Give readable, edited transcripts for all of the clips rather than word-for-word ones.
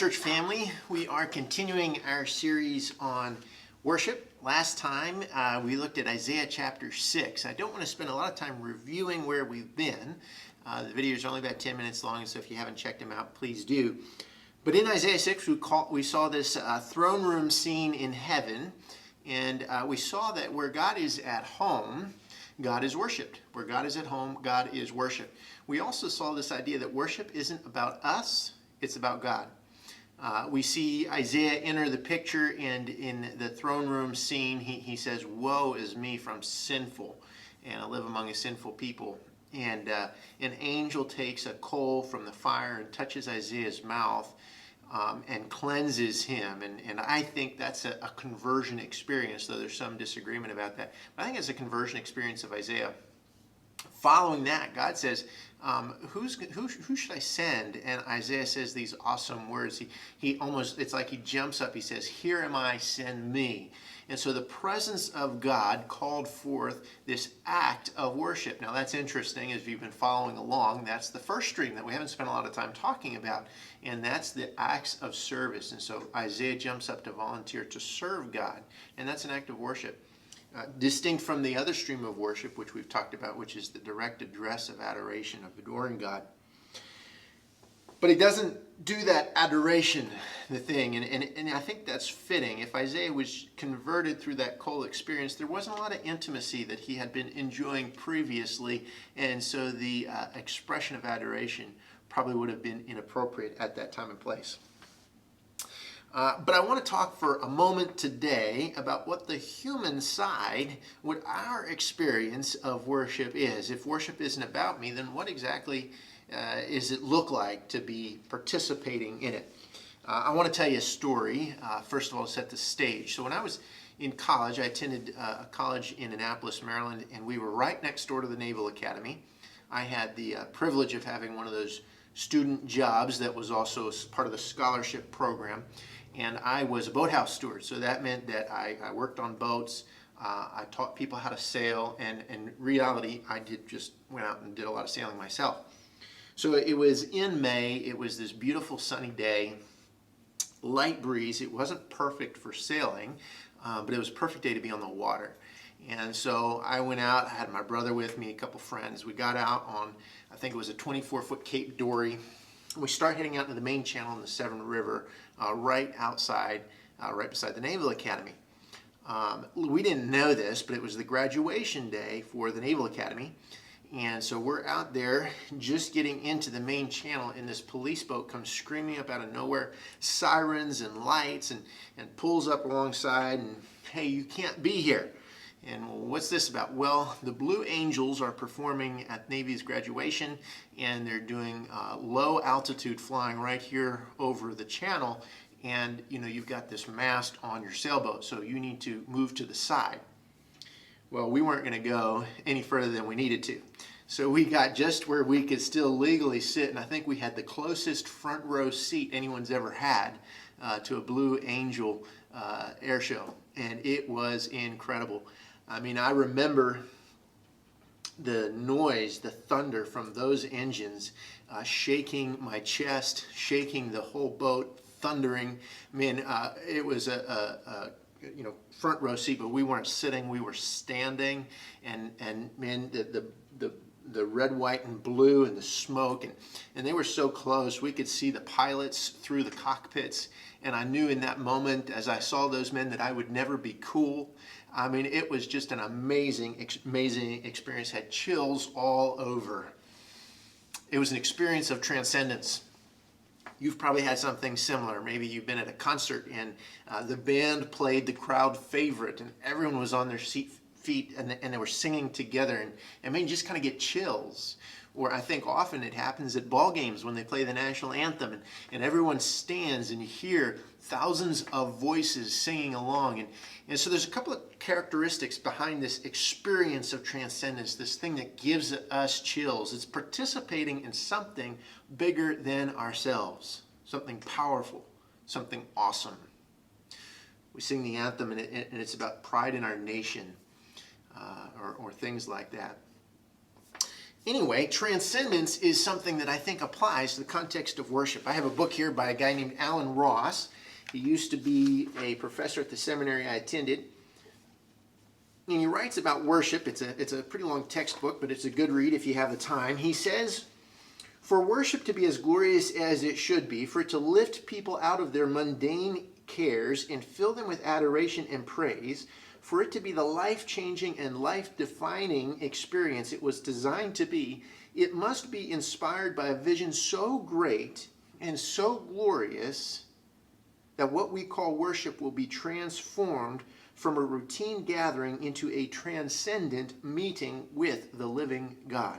church family. We are continuing our series on worship. Last time we looked at Isaiah chapter 6. I don't want to spend a lot of time reviewing where we've been. The video is only about 10 minutes long, so if you haven't checked them out, please do. But in Isaiah 6, we saw this throne room scene in heaven, and we saw that where God is at home, God is worshipped. Where God is at home, God is worshipped. We also saw this idea that worship isn't about us, it's about God. We see Isaiah enter the picture, and in the throne room scene, he says, "Woe is me, for I'm sinful, and I live among a sinful people." And an angel takes a coal from the fire and touches Isaiah's mouth and cleanses him. And I think that's a conversion experience, though there's some disagreement about that. But I think it's a conversion experience of Isaiah. Following that, God says, who should I send? And Isaiah says these awesome words. He almost, it's like he jumps up. He says, "Here am I, send me." And so the presence of God called forth this act of worship. Now that's interesting. As you've been following along, that's the first stream that we haven't spent a lot of time talking about. And that's the acts of service. And so Isaiah jumps up to volunteer to serve God. And that's an act of worship. Distinct from the other stream of worship, which we've talked about, which is the direct address of adoration, of adoring God. But he doesn't do that adoration, the thing, and I think that's fitting. If Isaiah was converted through that coal experience, there wasn't a lot of intimacy that he had been enjoying previously, and so the expression of adoration probably would have been inappropriate at that time and place. But I want to talk for a moment today about what the human side, what our experience of worship is. If worship isn't about me, then what exactly does it look like to be participating in it? I want to tell you a story, first of all, to set the stage. So when I was in college, I attended a college in Annapolis, Maryland, and we were right next door to the Naval Academy. I had the privilege of having one of those student jobs that was also part of the scholarship program. And I was a boathouse steward, so that meant that I worked on boats. I taught people how to sail, and in reality, I just went out and did a lot of sailing myself. So it was in May. It was this beautiful sunny day, light breeze. It wasn't perfect for sailing, but it was a perfect day to be on the water. And so I went out. I had my brother with me, a couple friends. We got out on, I think it was a 24-foot Cape Dory. We start heading out into the main channel in the Severn River, right outside, right beside the Naval Academy. We didn't know this, but it was the graduation day for the Naval Academy. And so we're out there just getting into the main channel, and this police boat comes screaming up out of nowhere, sirens and lights, and pulls up alongside, and, "Hey, you can't be here." And what's this about? Well, the Blue Angels are performing at Navy's graduation, and they're doing low altitude flying right here over the channel. And you've got this mast on your sailboat, so you need to move to the side. Well, we weren't going to go any further than we needed to. So we got just where we could still legally sit, and I think we had the closest front row seat anyone's ever had to a Blue Angel air show, and it was incredible. I mean, I remember the noise, the thunder from those engines shaking my chest, shaking the whole boat, thundering. I mean, it was a front row seat, but we weren't sitting, we were standing, and man, the red, white, and blue, and the smoke, and they were so close. We could see the pilots through the cockpits, and I knew in that moment, as I saw those men, that I would never be cool. I mean, it was just an amazing experience. Had chills all over. It was an experience of transcendence. You've probably had something similar. Maybe you've been at a concert, and the band played the crowd favorite, and everyone was on their feet, and they were singing together, and I mean, just kind of get chills. Or I think often it happens at ball games when they play the national anthem, and everyone stands, and you hear thousands of voices singing along. And so there's a couple of characteristics behind this experience of transcendence, this thing that gives us chills. It's participating in something bigger than ourselves, something powerful, something awesome. We sing the anthem, and it's about pride in our nation, or things like that. Anyway, transcendence is something that I think applies to the context of worship. I have a book here by a guy named Alan Ross. He used to be a professor at the seminary I attended. And he writes about worship. It's a pretty long textbook, but it's a good read if you have the time. He says, for worship to be as glorious as it should be, for it to lift people out of their mundane cares and fill them with adoration and praise, for it to be the life-changing and life-defining experience it was designed to be, it must be inspired by a vision so great and so glorious that what we call worship will be transformed from a routine gathering into a transcendent meeting with the living God.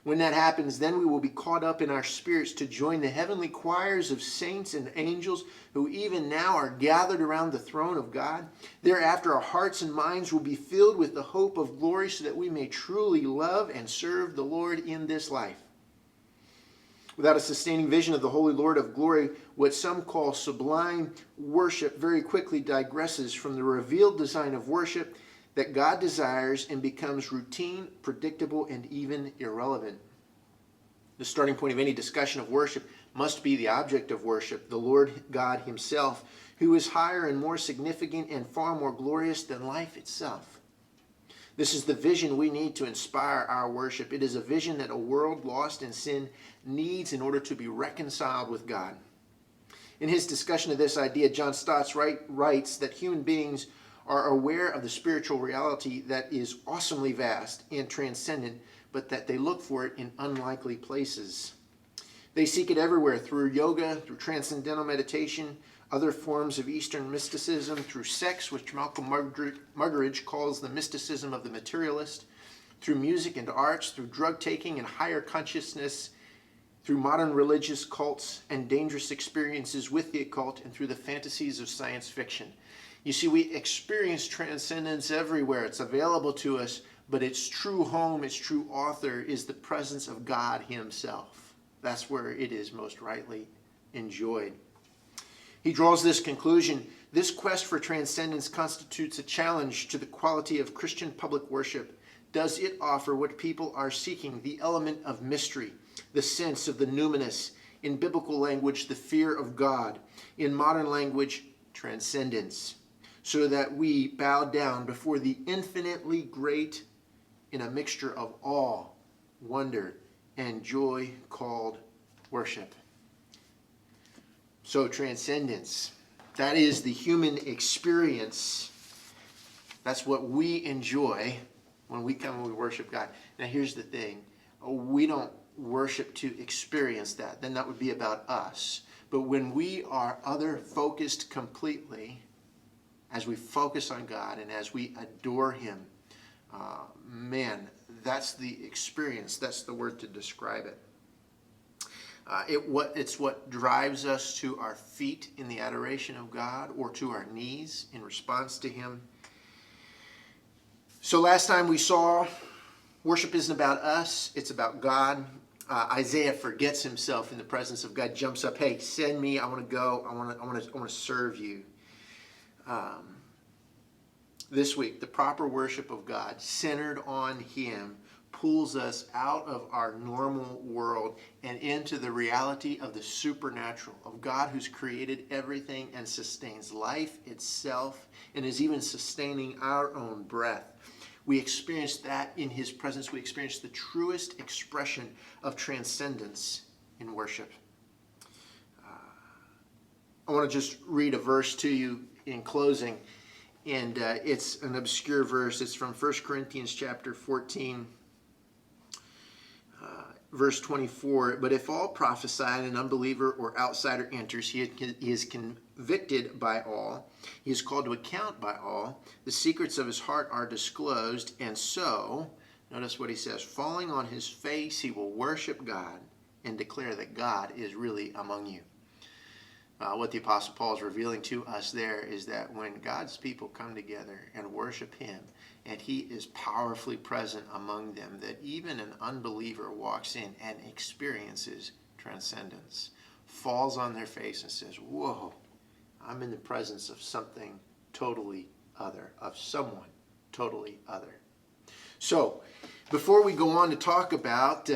When that happens, then we will be caught up in our spirits to join the heavenly choirs of saints and angels who even now are gathered around the throne of God. Thereafter, our hearts and minds will be filled with the hope of glory so that we may truly love and serve the Lord in this life. Without a sustaining vision of the Holy Lord of glory, what some call sublime worship very quickly digresses from the revealed design of worship that God desires and becomes routine, predictable, and even irrelevant. The starting point of any discussion of worship must be the object of worship, the Lord God himself, who is higher and more significant and far more glorious than life itself. This is the vision we need to inspire our worship. It is a vision that a world lost in sin needs in order to be reconciled with God. In his discussion of this idea, John Stott writes that human beings are aware of the spiritual reality that is awesomely vast and transcendent, but that they look for it in unlikely places. They seek it everywhere through yoga, through transcendental meditation, other forms of Eastern mysticism, through sex, which Malcolm Muggeridge calls the mysticism of the materialist, through music and arts, through drug taking and higher consciousness, through modern religious cults and dangerous experiences with the occult, and through the fantasies of science fiction. You see, we experience transcendence everywhere. It's available to us, but its true home, its true author is the presence of God himself. That's where it is most rightly enjoyed. He draws this conclusion: this quest for transcendence constitutes a challenge to the quality of Christian public worship. Does it offer what people are seeking, the element of mystery, the sense of the numinous, in biblical language, the fear of God, in modern language, transcendence, so that we bow down before the infinitely great in a mixture of awe, wonder, and joy called worship. So transcendence, that is the human experience. That's what we enjoy when we come and we worship God. Now here's the thing. We don't worship to experience that. Then that would be about us. But when we are other focused completely, as we focus on God and as we adore him, man, that's the experience. That's the word to describe it. It's what drives us to our feet in the adoration of God, or to our knees in response to him. So last time we saw worship isn't about us, it's about God. Isaiah forgets himself in the presence of God, jumps up, hey, send me, I want to go, I want to serve you. This week, the proper worship of God, centered on him, pulls us out of our normal world and into the reality of the supernatural, of God who's created everything and sustains life itself and is even sustaining our own breath. We experience that in his presence. We experience the truest expression of transcendence in worship. I want to just read a verse to you in closing, and it's an obscure verse. It's from 1 Corinthians chapter 14, verse 24. But if all prophesy and an unbeliever or outsider enters, he is convicted by all. He is called to account by all. The secrets of his heart are disclosed. And so, notice what he says, falling on his face, he will worship God and declare that God is really among you. What the Apostle Paul is revealing to us there is that when God's people come together and worship him, and he is powerfully present among them, that even an unbeliever walks in and experiences transcendence, falls on their face and says, whoa, I'm in the presence of something totally other, of someone totally other. So, Before we go on to talk about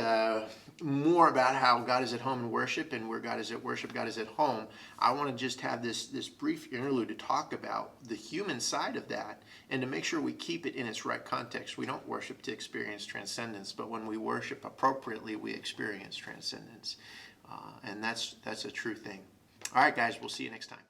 more about how God is at home in worship and where God is at worship, God is at home, I want to just have this brief interlude to talk about the human side of that and to make sure we keep it in its right context. We don't worship to experience transcendence, but when we worship appropriately, we experience transcendence. And that's a true thing. All right, guys, we'll see you next time.